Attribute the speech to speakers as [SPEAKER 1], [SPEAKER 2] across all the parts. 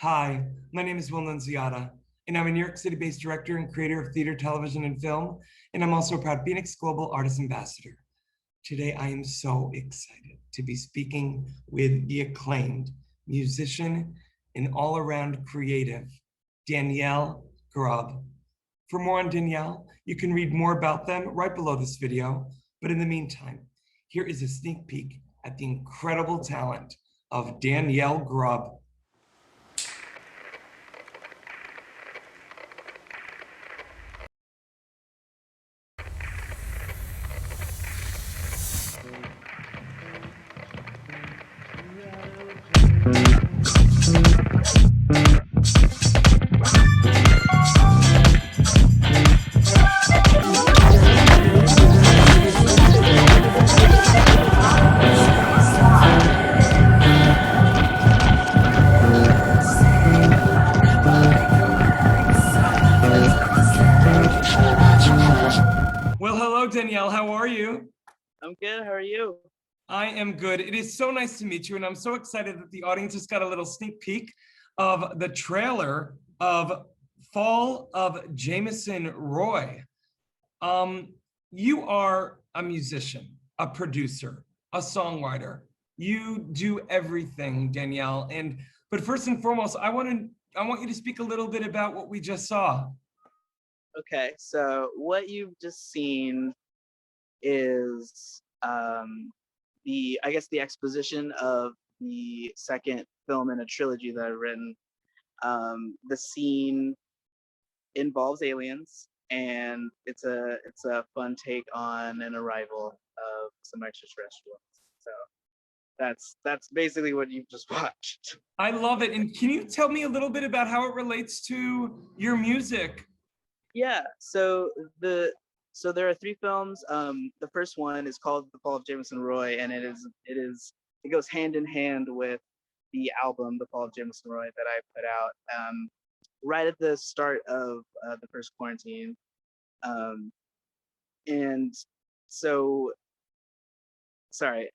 [SPEAKER 1] Hi, my name is Will Nunziata, and I'm a New York City-based director and creator of theater, television, and film, and I'm also a proud FENIX Global Artist Ambassador. Today, I am so excited to be speaking with the acclaimed musician and all-around creative, Danielle Grubb. For more on Danielle, you can read more about them right below this video, but in the meantime, here is a sneak peek at the incredible talent of Danielle Grubb. Well, hello, Danielle. How are you?
[SPEAKER 2] I'm good. How are you?
[SPEAKER 1] I am good. It is so nice to meet you, and I'm so excited that the audience just got a little sneak peek of the trailer of Fall of Jameson Roye. You are a musician, a producer, a songwriter. You do everything, Danielle. But first and foremost, I want you to speak a little bit about what we just saw.
[SPEAKER 2] Okay, so what you've just seen is the exposition of the second film in a trilogy that I've written. The scene involves aliens, and it's a fun take on an arrival of some extraterrestrials. So that's basically what you've just watched.
[SPEAKER 1] I love it. And can you tell me a little bit about how it relates to your music?
[SPEAKER 2] Yeah, so there are three films. The first one is called The Fall of Jameson Roye, and it goes hand in hand with the album The Fall of Jameson Roye that I put out right at the start of the first quarantine. And so, sorry,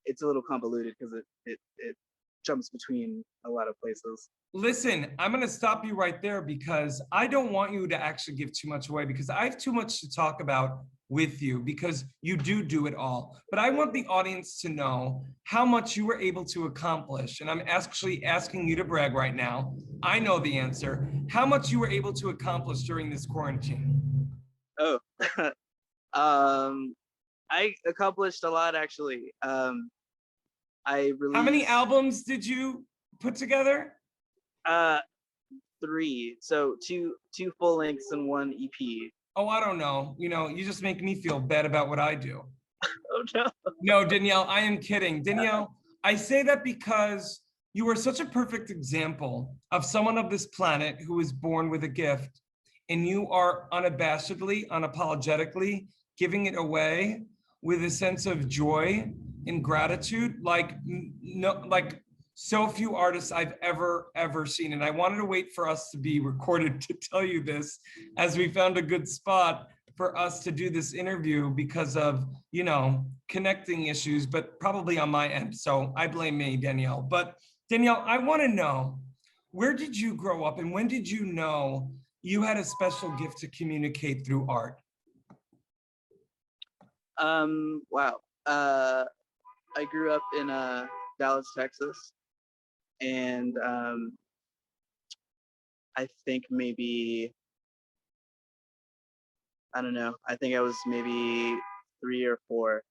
[SPEAKER 2] it's a little convoluted because it jumps between a lot of places.
[SPEAKER 1] Listen, I'm going to stop you right there because I don't want you to actually give too much away because I have too much to talk about with you because you do it all. But I want the audience to know how much you were able to accomplish. And I'm actually asking you to brag right now. I know the answer. How much you were able to accomplish during this quarantine?
[SPEAKER 2] Oh, I accomplished a lot actually. I released.
[SPEAKER 1] How many albums did you put together?
[SPEAKER 2] 3. So two full lengths and one EP.
[SPEAKER 1] Oh, I don't know. You just make me feel bad about what I do.
[SPEAKER 2] Oh no.
[SPEAKER 1] No, Danielle, I am kidding. Danielle, I say that because you are such a perfect example of someone of this planet who is born with a gift, and you are unabashedly, unapologetically giving it away with a sense of joy and gratitude like so few artists I've ever seen. And I wanted to wait for us to be recorded to tell you this, as we found a good spot for us to do this interview because of, connecting issues, but probably on my end. So I blame me, Danielle. But Danielle, I want to know, where did you grow up and when did you know you had a special gift to communicate through art?
[SPEAKER 2] Wow. I grew up in Dallas, Texas. And I think maybe, I don't know, I think I was maybe 3 or 4.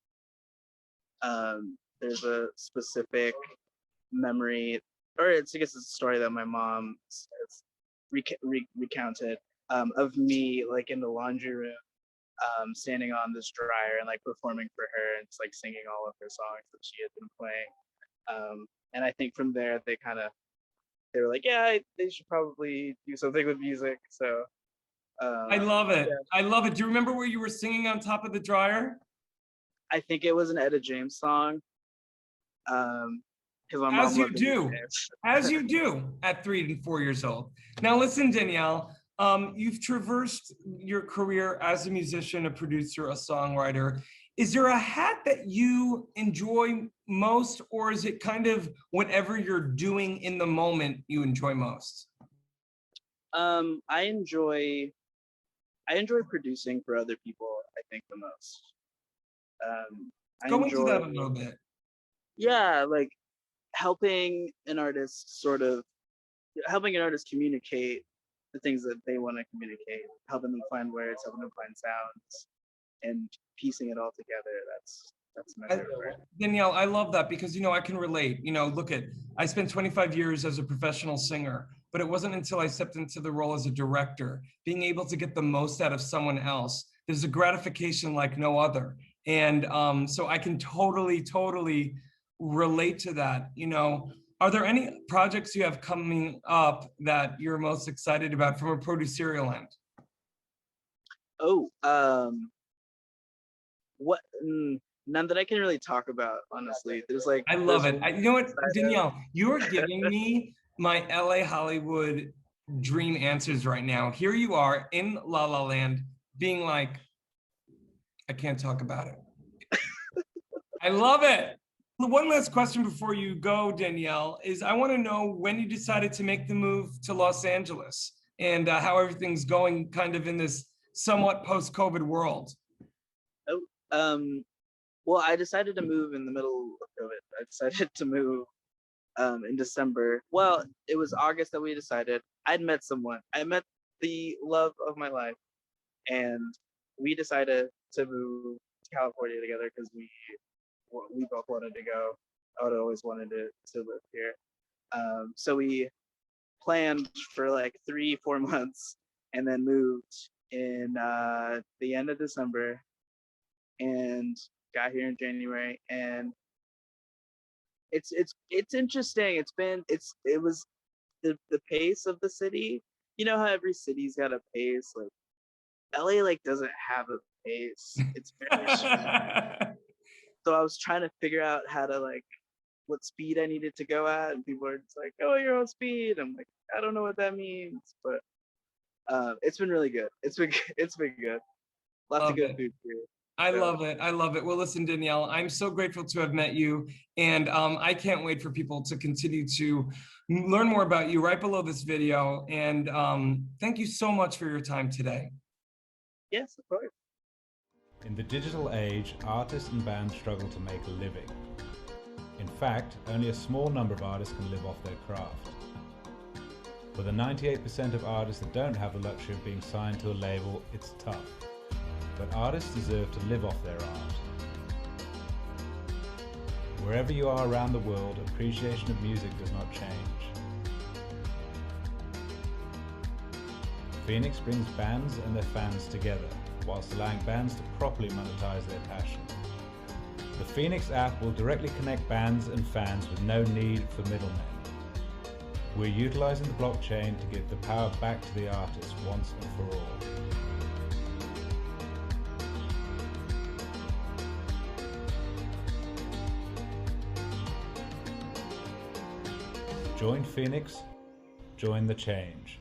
[SPEAKER 2] There's a specific memory, or I guess it's a story that my mom has recounted of me like in the laundry room, standing on this dryer and like performing for her and just like singing all of her songs that she had been playing. And I think from there they were like, yeah, they should probably do something with music. So
[SPEAKER 1] I love it.
[SPEAKER 2] Yeah.
[SPEAKER 1] I love it. Do you remember where you were singing on top of the dryer?
[SPEAKER 2] I think it was an Etta James song. Because my mom
[SPEAKER 1] As you
[SPEAKER 2] loved
[SPEAKER 1] do,
[SPEAKER 2] James.
[SPEAKER 1] as you do at 3 and 4 years old. Now listen, Danielle, you've traversed your career as a musician, a producer, a songwriter, Is there a hat that you enjoy most, or is it kind of whatever you're doing in the moment you enjoy most?
[SPEAKER 2] I enjoy producing for other people, I think, the most. I
[SPEAKER 1] Go into
[SPEAKER 2] enjoy,
[SPEAKER 1] that a little bit.
[SPEAKER 2] yeah, like helping an artist communicate the things that they want to communicate, helping them find words, helping them find sounds, and piecing it all together. That's my favorite part.
[SPEAKER 1] Danielle, I love that because, I can relate. Look I spent 25 years as a professional singer, but it wasn't until I stepped into the role as a director, being able to get the most out of someone else. There's a gratification like no other. And so I can totally relate to that. Are there any projects you have coming up that you're most excited about from a producerial end?
[SPEAKER 2] Oh, what? None that I can really talk about, honestly.
[SPEAKER 1] I love it. You know what,
[SPEAKER 2] excited.
[SPEAKER 1] Danielle, you're giving me my LA Hollywood dream answers right now. Here you are in La La Land being like, I can't talk about it. I love it. One last question before you go, Danielle, is I want to know when you decided to make the move to Los Angeles and how everything's going kind of in this somewhat post-COVID world.
[SPEAKER 2] Oh, well, I decided to move in the middle of COVID. I decided to move in December. Well, it was August that we decided. I'd met someone. I met the love of my life, and we decided to move to California together because we both wanted to go. I would always wanted to live here. So we planned for like 3-4 months and then moved in the end of December and got here in January. And it's interesting. It was the pace of the city. You know how every city's got a pace? Like LA like doesn't have a pace. It's very strange. So I was trying to figure out how to like what speed I needed to go at, and people are just like, "Oh, your own speed." I'm like, I don't know what that means, but it's been really good. It's been good. Lots of good food here.
[SPEAKER 1] I love it. I love it. Well, listen, Danielle, I'm so grateful to have met you, and I can't wait for people to continue to learn more about you right below this video. And thank you so much for your time today.
[SPEAKER 2] Yes, of course.
[SPEAKER 3] In the digital age, artists and bands struggle to make a living. In fact, only a small number of artists can live off their craft. For the 98% of artists that don't have the luxury of being signed to a label, it's tough. But artists deserve to live off their art. Wherever you are around the world, appreciation of music does not change. FENIX brings bands and their fans together, whilst allowing bands to properly monetize their passion. The FENIX app will directly connect bands and fans with no need for middlemen. We're utilizing the blockchain to give the power back to the artist once and for all. Join FENIX, join the change.